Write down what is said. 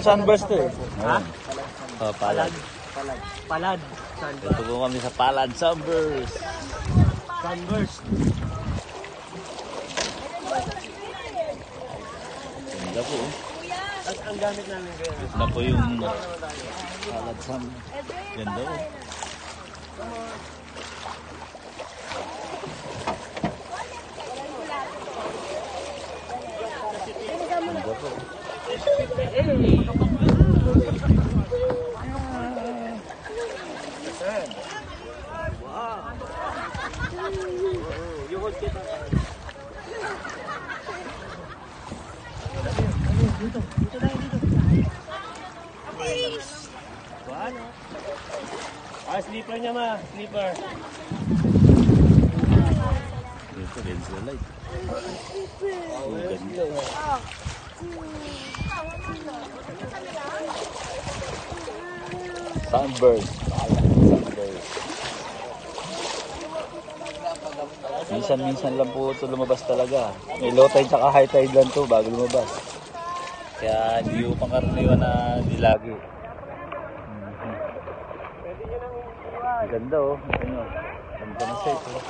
Sunburst to eh. Ha? Oh, palad. Palad. Ito po kami sa Palad Sunburst. Sunburst. Ganda po. At ang gamit namin kaya. Ganda po yung Palad Sunburst. Ganda po. Ganda po. Yukod kita. Dito tayo dito. What? Sleeper niya ma. Sleeper. Dito, lens na light. Oh, ganda. Sunburst. Sunburst. Minsan-minsan lang po ito lumabas talaga. May low tide tsaka high tide lang to bago lumabas. Kaya hindi ko pangkaraniwan na dilagi. Ganda oh. Ganda na set oh.